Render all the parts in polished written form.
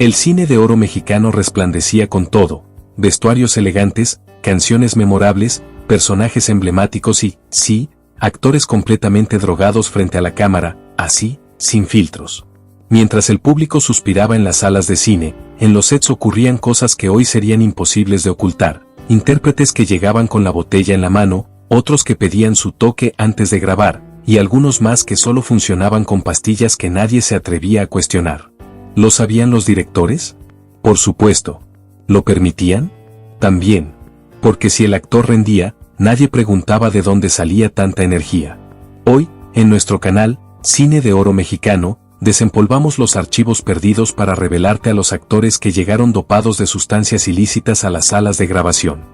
El cine de oro mexicano resplandecía con todo: vestuarios elegantes, canciones memorables, personajes emblemáticos y, sí, actores completamente drogados frente a la cámara, así, sin filtros. Mientras el público suspiraba en las salas de cine, en los sets ocurrían cosas que hoy serían imposibles de ocultar: intérpretes que llegaban con la botella en la mano, otros que pedían su toque antes de grabar, y algunos más que solo funcionaban con pastillas que nadie se atrevía a cuestionar. ¿Lo sabían los directores? Por supuesto. ¿Lo permitían? También. Porque si el actor rendía, nadie preguntaba de dónde salía tanta energía. Hoy, en nuestro canal, Cine de Oro Mexicano, desempolvamos los archivos perdidos para revelarte a los actores que llegaron dopados de sustancias ilícitas a las salas de grabación.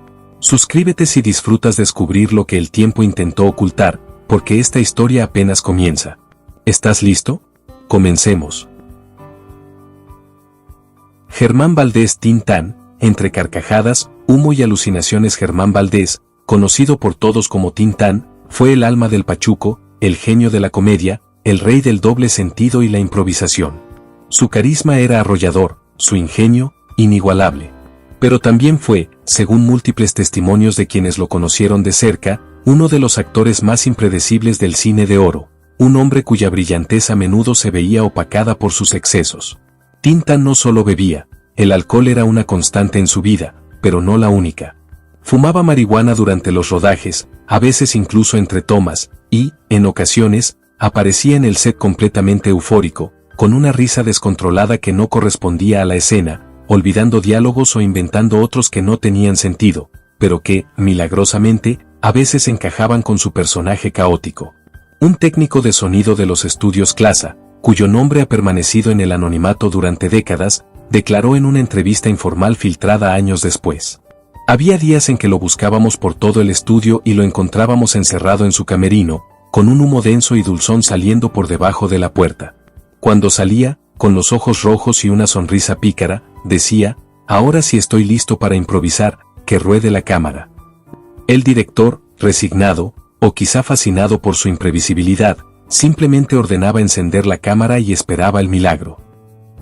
Suscríbete si disfrutas descubrir lo que el tiempo intentó ocultar, porque esta historia apenas comienza. ¿Estás listo? Comencemos. Germán Valdés Tintán, entre carcajadas, humo y alucinaciones. Germán Valdés, conocido por todos como Tintán, fue el alma del pachuco, el genio de la comedia, el rey del doble sentido y la improvisación. Su carisma era arrollador, su ingenio, inigualable. Pero también fue, según múltiples testimonios de quienes lo conocieron de cerca, uno de los actores más impredecibles del cine de oro, un hombre cuya brillantez a menudo se veía opacada por sus excesos. Tintán no solo bebía, el alcohol era una constante en su vida, pero no la única. Fumaba marihuana durante los rodajes, a veces incluso entre tomas, y, en ocasiones, aparecía en el set completamente eufórico, con una risa descontrolada que no correspondía a la escena, olvidando diálogos o inventando otros que no tenían sentido, pero que, milagrosamente, a veces encajaban con su personaje caótico. Un técnico de sonido de los estudios Clasa, cuyo nombre ha permanecido en el anonimato durante décadas, declaró en una entrevista informal filtrada años después: había días en que lo buscábamos por todo el estudio y lo encontrábamos encerrado en su camerino, con un humo denso y dulzón saliendo por debajo de la puerta. Cuando salía, con los ojos rojos y una sonrisa pícara, decía: ahora sí estoy listo para improvisar, que ruede la cámara. El director, resignado, o quizá fascinado por su imprevisibilidad, simplemente ordenaba encender la cámara y esperaba el milagro.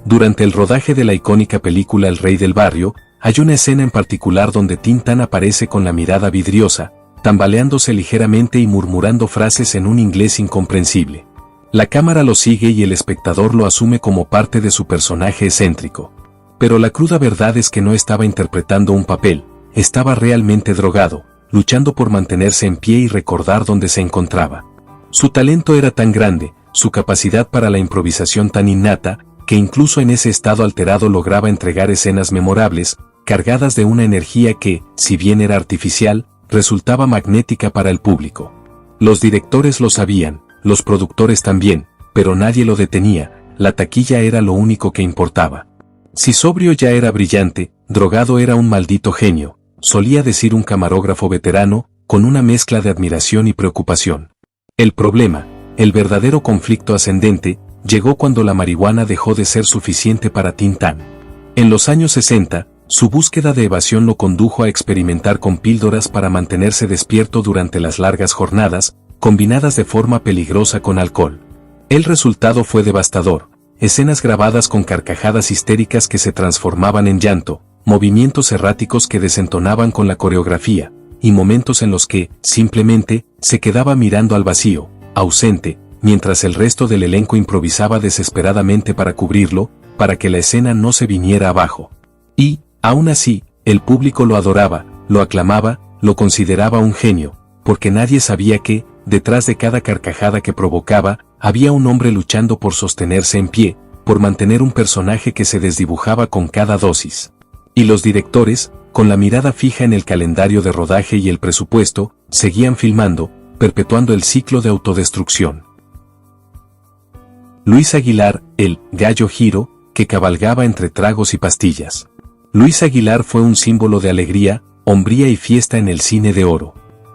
Durante el rodaje de la icónica película El Rey del Barrio, hay una escena en particular donde Tintán aparece con la mirada vidriosa, tambaleándose ligeramente y murmurando frases en un inglés incomprensible. La cámara lo sigue y el espectador lo asume como parte de su personaje excéntrico. Pero la cruda verdad es que no estaba interpretando un papel, estaba realmente drogado, luchando por mantenerse en pie y recordar dónde se encontraba. Su talento era tan grande, su capacidad para la improvisación tan innata, que incluso en ese estado alterado lograba entregar escenas memorables, cargadas de una energía que, si bien era artificial, resultaba magnética para el público. Los directores lo sabían, los productores también, pero nadie lo detenía, la taquilla era lo único que importaba. Si sobrio ya era brillante, drogado era un maldito genio, solía decir un camarógrafo veterano, con una mezcla de admiración y preocupación. El problema, el verdadero conflicto ascendente, llegó cuando la marihuana dejó de ser suficiente para Tintán. En los años 60, su búsqueda de evasión lo condujo a experimentar con píldoras para mantenerse despierto durante las largas jornadas, combinadas de forma peligrosa con alcohol. El resultado fue devastador: escenas grabadas con carcajadas histéricas que se transformaban en llanto, movimientos erráticos que desentonaban con la coreografía, y momentos en los que, simplemente, se quedaba mirando al vacío, ausente, mientras el resto del elenco improvisaba desesperadamente para cubrirlo, para que la escena no se viniera abajo. Y, aún así, el público lo adoraba, lo aclamaba, lo consideraba un genio, porque nadie sabía que, detrás de cada carcajada que provocaba, había un hombre luchando por sostenerse en pie, por mantener un personaje que se desdibujaba con cada dosis. Y los directores, con la mirada fija en el calendario de rodaje y el presupuesto, seguían filmando, perpetuando el ciclo de autodestrucción. Luis Aguilar, el Gallo Giro, que cabalgaba entre tragos y pastillas. Luis Aguilar fue un símbolo de alegría, hombría y fiesta en el cine de oro.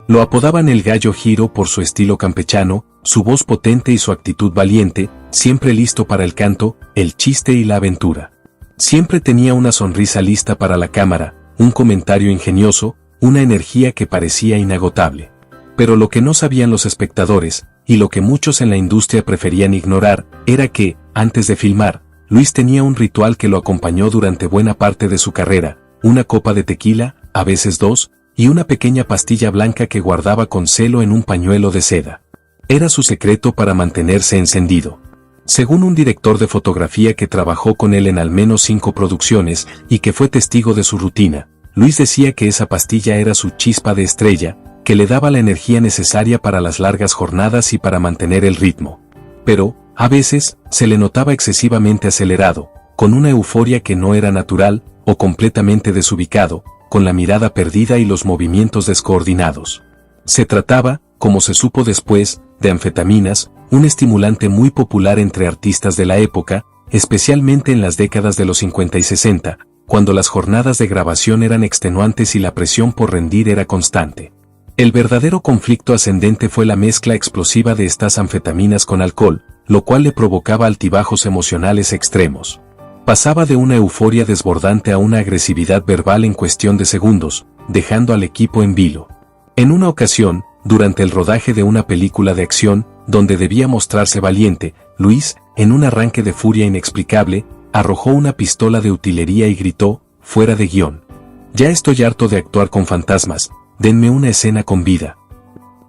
Lo apodaban el Gallo Giro por su estilo campechano, su voz potente y su actitud valiente, siempre listo para el canto, el chiste y la aventura. Siempre tenía una sonrisa lista para la cámara, un comentario ingenioso, una energía que parecía inagotable. Pero lo que no sabían los espectadores, y lo que muchos en la industria preferían ignorar, era que, antes de filmar, Luis tenía un ritual que lo acompañó durante buena parte de su carrera, una copa de tequila, a veces dos, y una pequeña pastilla blanca que guardaba con celo en un pañuelo de seda. Era su secreto para mantenerse encendido. Según un director de fotografía que trabajó con él en al menos 5 producciones y que fue testigo de su rutina, Luis decía que esa pastilla era su chispa de estrella, que le daba la energía necesaria para las largas jornadas y para mantener el ritmo. Pero, a veces, se le notaba excesivamente acelerado, con una euforia que no era natural, o completamente desubicado, con la mirada perdida y los movimientos descoordinados. Se trataba, como se supo después, de anfetaminas, un estimulante muy popular entre artistas de la época, especialmente en las décadas de los 50 y 60, cuando las jornadas de grabación eran extenuantes y la presión por rendir era constante. El verdadero conflicto ascendente fue la mezcla explosiva de estas anfetaminas con alcohol, lo cual le provocaba altibajos emocionales extremos. Pasaba de una euforia desbordante a una agresividad verbal en cuestión de segundos, dejando al equipo en vilo. En una ocasión, durante el rodaje de una película de acción, donde debía mostrarse valiente, Luis, en un arranque de furia inexplicable, arrojó una pistola de utilería y gritó, fuera de guión. Ya estoy harto de actuar con fantasmas, denme una escena con vida.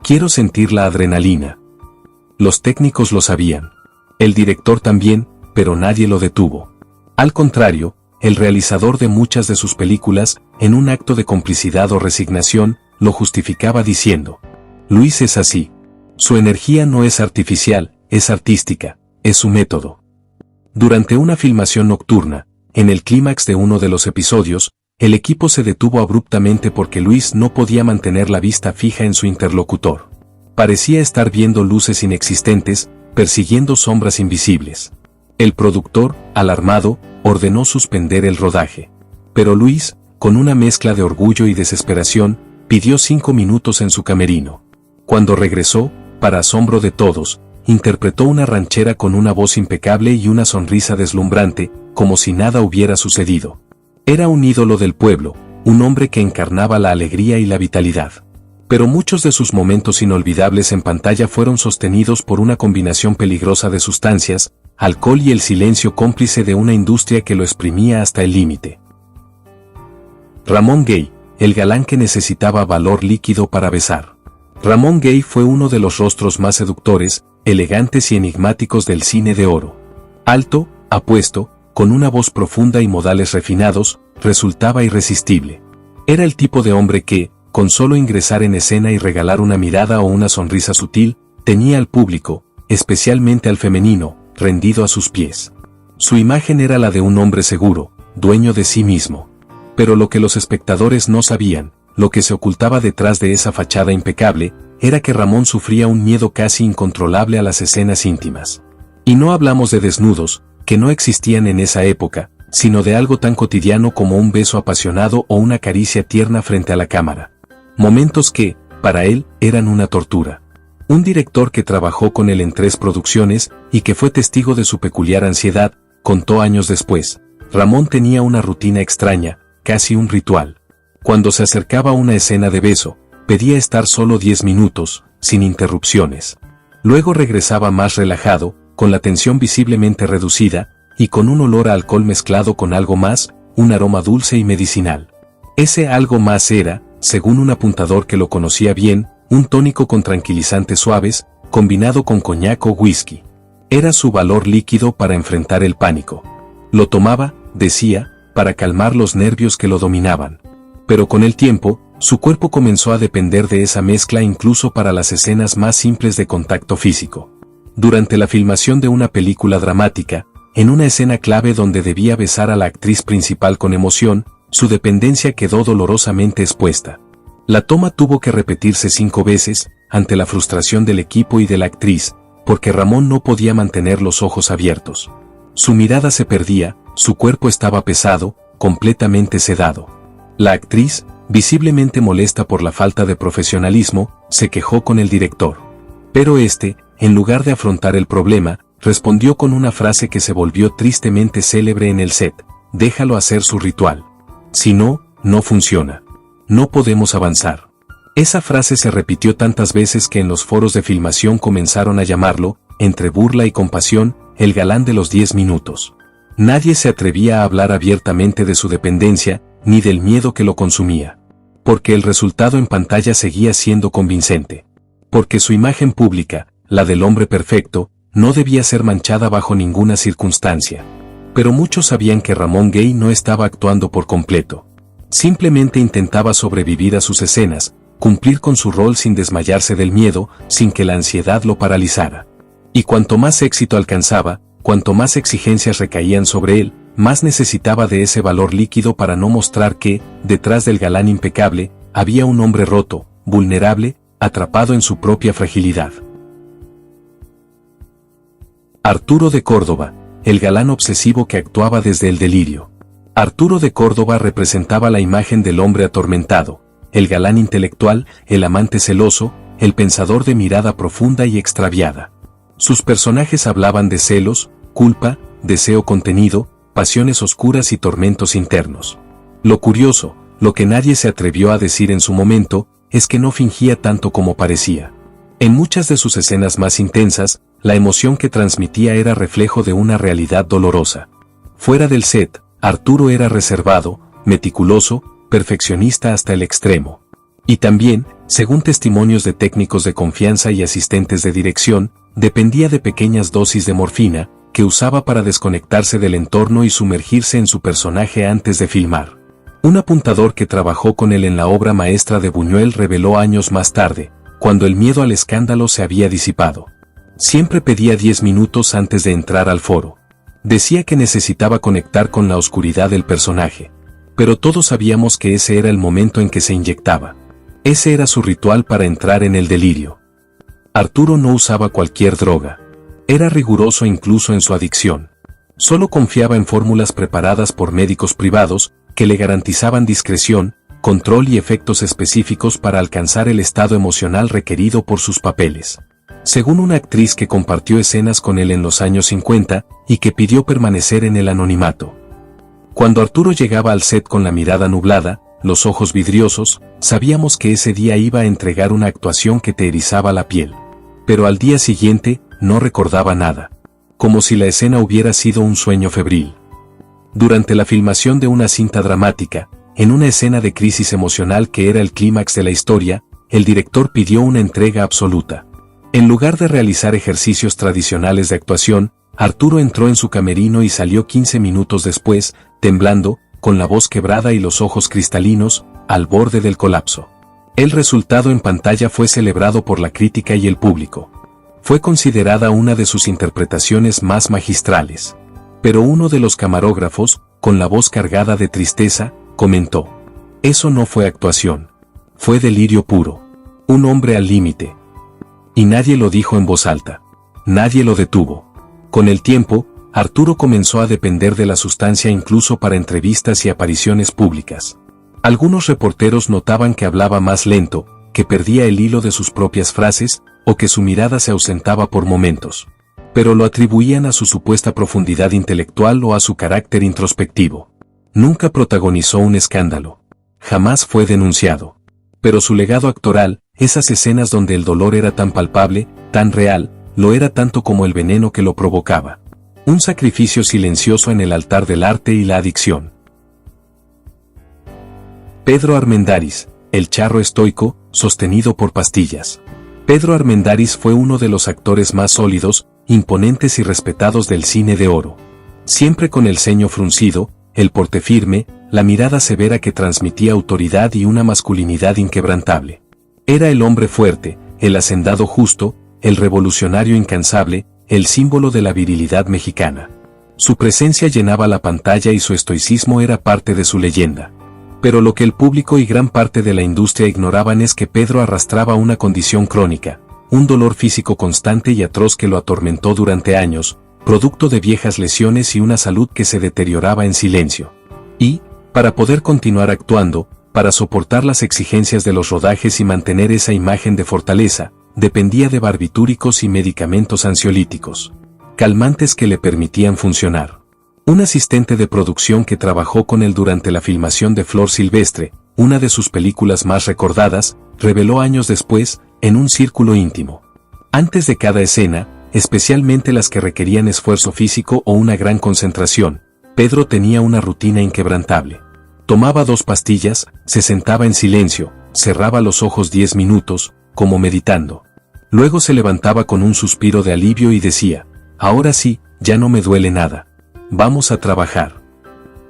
Quiero sentir la adrenalina. Los técnicos lo sabían. El director también, pero nadie lo detuvo. Al contrario, el realizador de muchas de sus películas, en un acto de complicidad o resignación, lo justificaba diciendo, Luis es así. Su energía no es artificial, es artística, es su método. Durante una filmación nocturna, en el clímax de uno de los episodios, el equipo se detuvo abruptamente porque Luis no podía mantener la vista fija en su interlocutor. Parecía estar viendo luces inexistentes, persiguiendo sombras invisibles. El productor, alarmado, ordenó suspender el rodaje. Pero Luis, con una mezcla de orgullo y desesperación, pidió 5 minutos en su camerino. Cuando regresó, para asombro de todos, interpretó una ranchera con una voz impecable y una sonrisa deslumbrante, como si nada hubiera sucedido. Era un ídolo del pueblo, un hombre que encarnaba la alegría y la vitalidad. Pero muchos de sus momentos inolvidables en pantalla fueron sostenidos por una combinación peligrosa de sustancias, alcohol y el silencio cómplice de una industria que lo exprimía hasta el límite. Ramón Gay, el galán que necesitaba valor líquido para besar. Ramón Gay fue uno de los rostros más seductores, elegantes y enigmáticos del cine de oro. Alto, apuesto, con una voz profunda y modales refinados, resultaba irresistible. Era el tipo de hombre que, con solo ingresar en escena y regalar una mirada o una sonrisa sutil, tenía al público, especialmente al femenino, rendido a sus pies. Su imagen era la de un hombre seguro, dueño de sí mismo. Pero lo que los espectadores no sabían, lo que se ocultaba detrás de esa fachada impecable, era que Ramón sufría un miedo casi incontrolable a las escenas íntimas. Y no hablamos de desnudos, que no existían en esa época, sino de algo tan cotidiano como un beso apasionado o una caricia tierna frente a la cámara. Momentos que, para él, eran una tortura. Un director que trabajó con él en 3 producciones y que fue testigo de su peculiar ansiedad, contó años después, Ramón tenía una rutina extraña, casi un ritual. Cuando se acercaba a una escena de beso, pedía estar solo 10 minutos, sin interrupciones. Luego regresaba más relajado, con la tensión visiblemente reducida, y con un olor a alcohol mezclado con algo más, un aroma dulce y medicinal. Ese algo más era, según un apuntador que lo conocía bien, un tónico con tranquilizantes suaves, combinado con coñac o whisky. Era su valor líquido para enfrentar el pánico. Lo tomaba, decía, para calmar los nervios que lo dominaban. Pero con el tiempo, su cuerpo comenzó a depender de esa mezcla incluso para las escenas más simples de contacto físico. Durante la filmación de una película dramática, en una escena clave donde debía besar a la actriz principal con emoción, su dependencia quedó dolorosamente expuesta. La toma tuvo que repetirse 5 veces, ante la frustración del equipo y de la actriz, porque Ramón no podía mantener los ojos abiertos. Su mirada se perdía, su cuerpo estaba pesado, completamente sedado. La actriz, visiblemente molesta por la falta de profesionalismo, se quejó con el director. Pero este, en lugar de afrontar el problema, respondió con una frase que se volvió tristemente célebre en el set: déjalo hacer su ritual. Si no, no funciona. No podemos avanzar. Esa frase se repitió tantas veces que en los foros de filmación comenzaron a llamarlo, entre burla y compasión, el galán de los 10 minutos. Nadie se atrevía a hablar abiertamente de su dependencia, ni del miedo que lo consumía. Porque el resultado en pantalla seguía siendo convincente. Porque su imagen pública, la del hombre perfecto, no debía ser manchada bajo ninguna circunstancia. Pero muchos sabían que Ramón Gay no estaba actuando por completo. Simplemente intentaba sobrevivir a sus escenas, cumplir con su rol sin desmayarse del miedo, sin que la ansiedad lo paralizara. Y cuanto más éxito alcanzaba, cuanto más exigencias recaían sobre él, más necesitaba de ese valor líquido para no mostrar que, detrás del galán impecable, había un hombre roto, vulnerable, atrapado en su propia fragilidad. Arturo de Córdoba, el galán obsesivo que actuaba desde el delirio. Arturo de Córdoba representaba la imagen del hombre atormentado, el galán intelectual, el amante celoso, el pensador de mirada profunda y extraviada. Sus personajes hablaban de celos, culpa, deseo contenido, pasiones oscuras y tormentos internos. Lo curioso, lo que nadie se atrevió a decir en su momento, es que no fingía tanto como parecía. En muchas de sus escenas más intensas, la emoción que transmitía era reflejo de una realidad dolorosa. Fuera del set, Arturo era reservado, meticuloso, perfeccionista hasta el extremo. Y también, según testimonios de técnicos de confianza y asistentes de dirección, dependía de pequeñas dosis de morfina, que usaba para desconectarse del entorno y sumergirse en su personaje antes de filmar. Un apuntador que trabajó con él en la obra maestra de Buñuel reveló años más tarde, cuando el miedo al escándalo se había disipado. Siempre pedía 10 minutos antes de entrar al foro. Decía que necesitaba conectar con la oscuridad del personaje. Pero todos sabíamos que ese era el momento en que se inyectaba. Ese era su ritual para entrar en el delirio. Arturo no usaba cualquier droga. Era riguroso incluso en su adicción. Solo confiaba en fórmulas preparadas por médicos privados, que le garantizaban discreción, control y efectos específicos para alcanzar el estado emocional requerido por sus papeles. Según una actriz que compartió escenas con él en los años 50 y que pidió permanecer en el anonimato. Cuando Arturo llegaba al set con la mirada nublada, los ojos vidriosos, sabíamos que ese día iba a entregar una actuación que te erizaba la piel. Pero al día siguiente, no recordaba nada. Como si la escena hubiera sido un sueño febril. Durante la filmación de una cinta dramática, en una escena de crisis emocional que era el clímax de la historia, el director pidió una entrega absoluta. En lugar de realizar ejercicios tradicionales de actuación, Arturo entró en su camerino y salió 15 minutos después, temblando, con la voz quebrada y los ojos cristalinos, al borde del colapso. El resultado en pantalla fue celebrado por la crítica y el público. Fue considerada una de sus interpretaciones más magistrales. Pero uno de los camarógrafos, con la voz cargada de tristeza, comentó: «Eso no fue actuación. Fue delirio puro. Un hombre al límite». Y nadie lo dijo en voz alta. Nadie lo detuvo. Con el tiempo, Arturo comenzó a depender de la sustancia incluso para entrevistas y apariciones públicas. Algunos reporteros notaban que hablaba más lento, que perdía el hilo de sus propias frases, o que su mirada se ausentaba por momentos. Pero lo atribuían a su supuesta profundidad intelectual o a su carácter introspectivo. Nunca protagonizó un escándalo. Jamás fue denunciado. Pero su legado actoral, esas escenas donde el dolor era tan palpable, tan real, lo era tanto como el veneno que lo provocaba. Un sacrificio silencioso en el altar del arte y la adicción. Pedro Armendáriz, el charro estoico, sostenido por pastillas. Pedro Armendáriz fue uno de los actores más sólidos, imponentes y respetados del cine de oro. Siempre con el ceño fruncido, el porte firme, la mirada severa que transmitía autoridad y una masculinidad inquebrantable. Era el hombre fuerte, el hacendado justo, el revolucionario incansable, el símbolo de la virilidad mexicana. Su presencia llenaba la pantalla y su estoicismo era parte de su leyenda. Pero lo que el público y gran parte de la industria ignoraban es que Pedro arrastraba una condición crónica, un dolor físico constante y atroz que lo atormentó durante años, producto de viejas lesiones y una salud que se deterioraba en silencio. Y, para poder continuar actuando, para soportar las exigencias de los rodajes y mantener esa imagen de fortaleza, dependía de barbitúricos y medicamentos ansiolíticos, calmantes que le permitían funcionar. Un asistente de producción que trabajó con él durante la filmación de Flor Silvestre, una de sus películas más recordadas, reveló años después, en un círculo íntimo. Antes de cada escena, especialmente las que requerían esfuerzo físico o una gran concentración, Pedro tenía una rutina inquebrantable. Tomaba 2 pastillas, se sentaba en silencio, cerraba los ojos 10 minutos, como meditando. Luego se levantaba con un suspiro de alivio y decía, ahora sí, ya no me duele nada. Vamos a trabajar.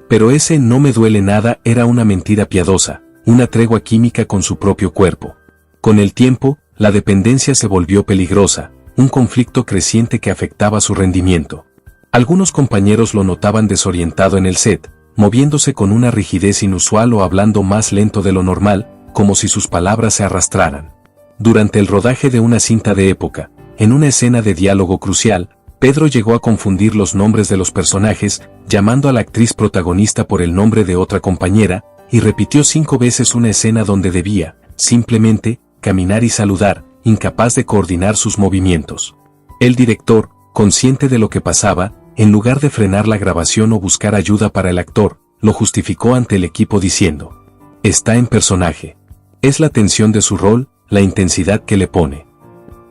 Pero ese no me duele nada era una mentira piadosa, una tregua química con su propio cuerpo. Con el tiempo, la dependencia se volvió peligrosa, un conflicto creciente que afectaba su rendimiento. Algunos compañeros lo notaban desorientado en el set, moviéndose con una rigidez inusual o hablando más lento de lo normal, como si sus palabras se arrastraran. Durante el rodaje de una cinta de época, en una escena de diálogo crucial, Pedro llegó a confundir los nombres de los personajes, llamando a la actriz protagonista por el nombre de otra compañera, y repitió 5 veces una escena donde debía, simplemente, caminar y saludar, incapaz de coordinar sus movimientos. El director, consciente de lo que pasaba, en lugar de frenar la grabación o buscar ayuda para el actor, lo justificó ante el equipo diciendo: está en personaje. Es la tensión de su rol, la intensidad que le pone.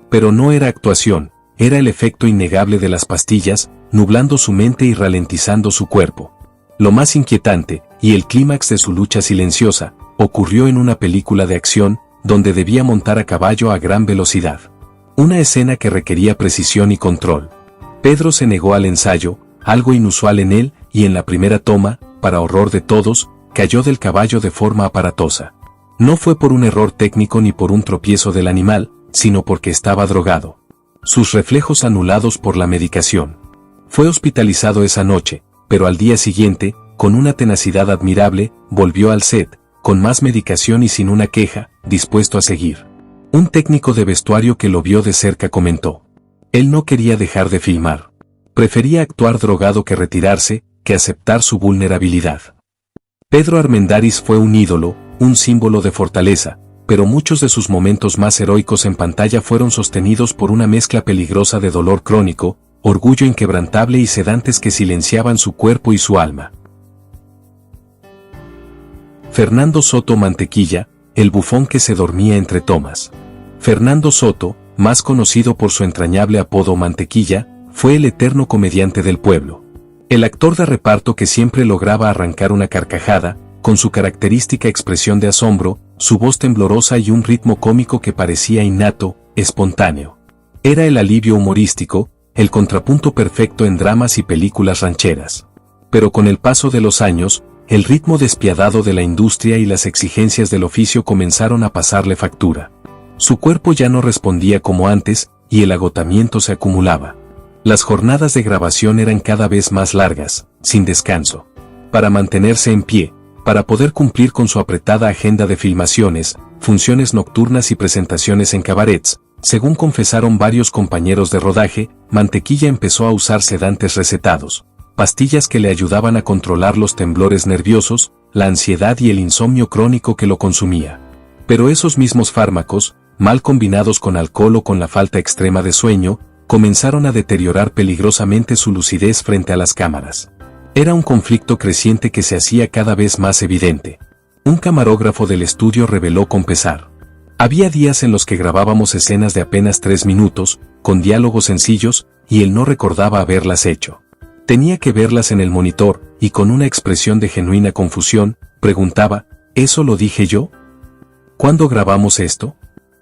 Pero no era actuación, era el efecto innegable de las pastillas, nublando su mente y ralentizando su cuerpo. Lo más inquietante, y el clímax de su lucha silenciosa, ocurrió en una película de acción, donde debía montar a caballo a gran velocidad. Una escena que requería precisión y control. Pedro se negó al ensayo, algo inusual en él, y en la primera toma, para horror de todos, cayó del caballo de forma aparatosa. No fue por un error técnico ni por un tropiezo del animal, sino porque estaba drogado. Sus reflejos anulados por la medicación. Fue hospitalizado esa noche, pero al día siguiente, con una tenacidad admirable, volvió al set, con más medicación y sin una queja, dispuesto a seguir. Un técnico de vestuario que lo vio de cerca comentó: él no quería dejar de filmar. Prefería actuar drogado que retirarse, que aceptar su vulnerabilidad. Pedro Armendáriz fue un ídolo, un símbolo de fortaleza, pero muchos de sus momentos más heroicos en pantalla fueron sostenidos por una mezcla peligrosa de dolor crónico, orgullo inquebrantable y sedantes que silenciaban su cuerpo y su alma. Fernando Soto Mantequilla, el bufón que se dormía entre tomas. Fernando Soto, más conocido por su entrañable apodo Mantequilla, fue el eterno comediante del pueblo. El actor de reparto que siempre lograba arrancar una carcajada, con su característica expresión de asombro, su voz temblorosa y un ritmo cómico que parecía innato, espontáneo. Era el alivio humorístico, el contrapunto perfecto en dramas y películas rancheras. Pero con el paso de los años, el ritmo despiadado de la industria y las exigencias del oficio comenzaron a pasarle factura. Su cuerpo ya no respondía como antes, y el agotamiento se acumulaba. Las jornadas de grabación eran cada vez más largas, sin descanso. Para mantenerse en pie, para poder cumplir con su apretada agenda de filmaciones, funciones nocturnas y presentaciones en cabarets, según confesaron varios compañeros de rodaje, Mantequilla empezó a usar sedantes recetados, pastillas que le ayudaban a controlar los temblores nerviosos, la ansiedad y el insomnio crónico que lo consumía. Pero esos mismos fármacos, mal combinados con alcohol o con la falta extrema de sueño, comenzaron a deteriorar peligrosamente su lucidez frente a las cámaras. Era un conflicto creciente que se hacía cada vez más evidente. Un camarógrafo del estudio reveló con pesar: había días en los que grabábamos escenas de apenas 3 minutos, con diálogos sencillos, y él no recordaba haberlas hecho. Tenía que verlas en el monitor, y con una expresión de genuina confusión, preguntaba: ¿eso lo dije yo? ¿Cuándo grabamos esto?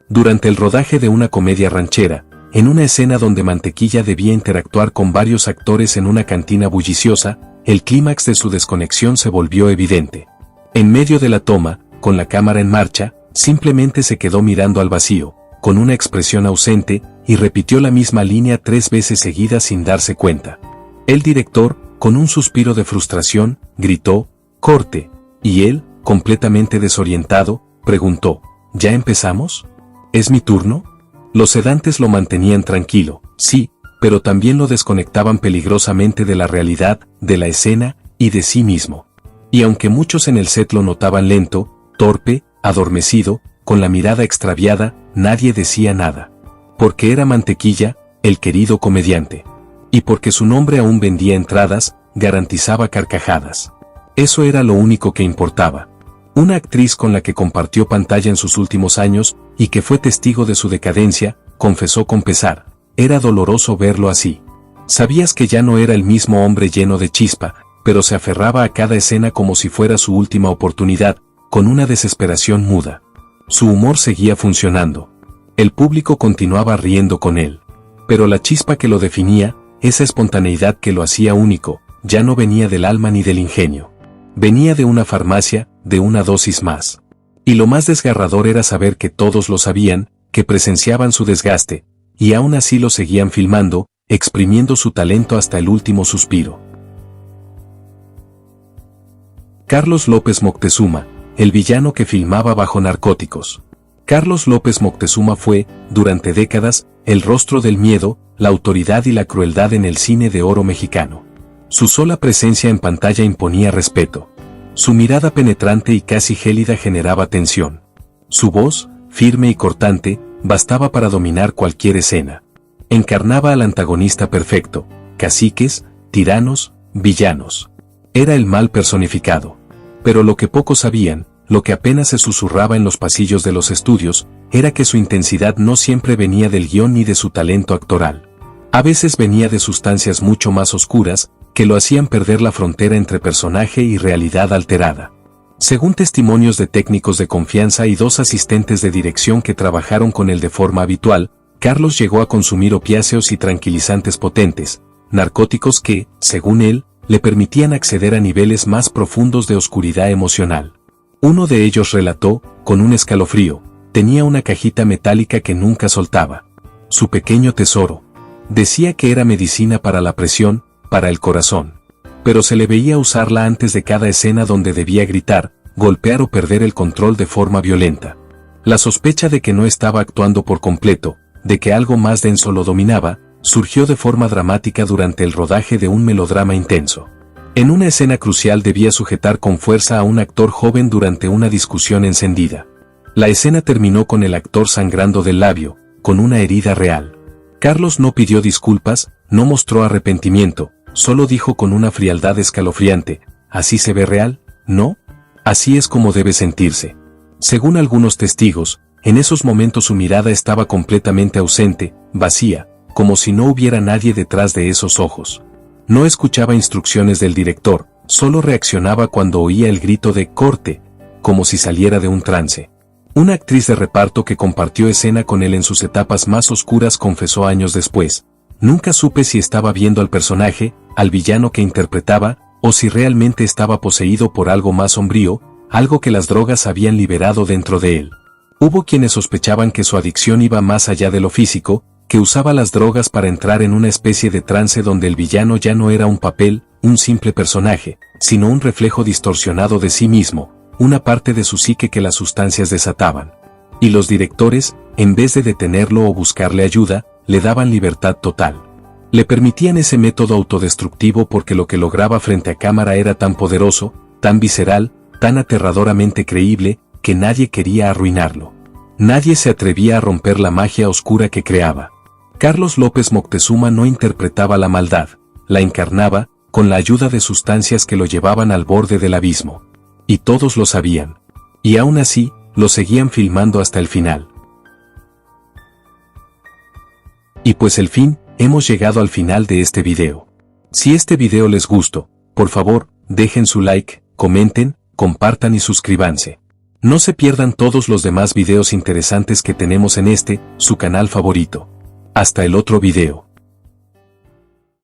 Durante el rodaje de una comedia ranchera, en una escena donde Mantequilla debía interactuar con varios actores en una cantina bulliciosa, el clímax de su desconexión se volvió evidente. En medio de la toma, con la cámara en marcha, simplemente se quedó mirando al vacío, con una expresión ausente, y repitió la misma línea 3 veces seguidas sin darse cuenta. El director, con un suspiro de frustración, gritó: «¡Corte!», y él, completamente desorientado, preguntó: «¿Ya empezamos? ¿Es mi turno?». Los sedantes lo mantenían tranquilo, sí, pero también lo desconectaban peligrosamente de la realidad, de la escena, y de sí mismo. Y aunque muchos en el set lo notaban lento, torpe, adormecido, con la mirada extraviada, nadie decía nada. Porque era Mantequilla, el querido comediante. Y porque su nombre aún vendía entradas, garantizaba carcajadas. Eso era lo único que importaba. Una actriz con la que compartió pantalla en sus últimos años, y que fue testigo de su decadencia, confesó con pesar: Era doloroso verlo así. Sabías que ya no era el mismo hombre lleno de chispa, pero se aferraba a cada escena como si fuera su última oportunidad, con una desesperación muda. Su humor seguía funcionando. El público continuaba riendo con él. Pero la chispa que lo definía, esa espontaneidad que lo hacía único, ya no venía del alma ni del ingenio. Venía de una farmacia, de una dosis más. Y lo más desgarrador era saber que todos lo sabían, que presenciaban su desgaste, y aún así lo seguían filmando, exprimiendo su talento hasta el último suspiro. Carlos López Moctezuma, el villano que filmaba bajo narcóticos. Carlos López Moctezuma fue, durante décadas, el rostro del miedo, la autoridad y la crueldad en el cine de oro mexicano. Su sola presencia en pantalla imponía respeto. Su mirada penetrante y casi gélida generaba tensión. Su voz, firme y cortante, bastaba para dominar cualquier escena. Encarnaba al antagonista perfecto, caciques, tiranos, villanos. Era el mal personificado. Pero lo que pocos sabían, lo que apenas se susurraba en los pasillos de los estudios, era que su intensidad no siempre venía del guión ni de su talento actoral. A veces venía de sustancias mucho más oscuras, que lo hacían perder la frontera entre personaje y realidad alterada. Según testimonios de técnicos de confianza y 2 asistentes de dirección que trabajaron con él de forma habitual, Carlos llegó a consumir opiáceos y tranquilizantes potentes, narcóticos que, según él, le permitían acceder a niveles más profundos de oscuridad emocional. Uno de ellos relató, con un escalofrío, tenía una cajita metálica que nunca soltaba. Su pequeño tesoro. Decía que era medicina para la presión, para el corazón. Pero se le veía usarla antes de cada escena donde debía gritar, golpear o perder el control de forma violenta. La sospecha de que no estaba actuando por completo, de que algo más denso lo dominaba, surgió de forma dramática durante el rodaje de un melodrama intenso. En una escena crucial debía sujetar con fuerza a un actor joven durante una discusión encendida. La escena terminó con el actor sangrando del labio, con una herida real. Carlos no pidió disculpas, no mostró arrepentimiento, solo dijo con una frialdad escalofriante, ¿así se ve real? ¿No? Así es como debe sentirse. Según algunos testigos, en esos momentos su mirada estaba completamente ausente, vacía, como si no hubiera nadie detrás de esos ojos. No escuchaba instrucciones del director, solo reaccionaba cuando oía el grito de «corte», como si saliera de un trance. Una actriz de reparto que compartió escena con él en sus etapas más oscuras confesó años después, «Nunca supe si estaba viendo al personaje, al villano que interpretaba, o si realmente estaba poseído por algo más sombrío, algo que las drogas habían liberado dentro de él». Hubo quienes sospechaban que su adicción iba más allá de lo físico, que usaba las drogas para entrar en una especie de trance donde el villano ya no era un papel, un simple personaje, sino un reflejo distorsionado de sí mismo, una parte de su psique que las sustancias desataban. Y los directores, en vez de detenerlo o buscarle ayuda, le daban libertad total. Le permitían ese método autodestructivo porque lo que lograba frente a cámara era tan poderoso, tan visceral, tan aterradoramente creíble, que nadie quería arruinarlo. Nadie se atrevía a romper la magia oscura que creaba. Carlos López Moctezuma no interpretaba la maldad, la encarnaba, con la ayuda de sustancias que lo llevaban al borde del abismo. Y todos lo sabían. Y aún así, lo seguían filmando hasta el final. Y pues el fin, hemos llegado al final de este video. Si este video les gustó, por favor, dejen su like, comenten, compartan y suscríbanse. No se pierdan todos los demás videos interesantes que tenemos en su canal favorito. Hasta el otro video.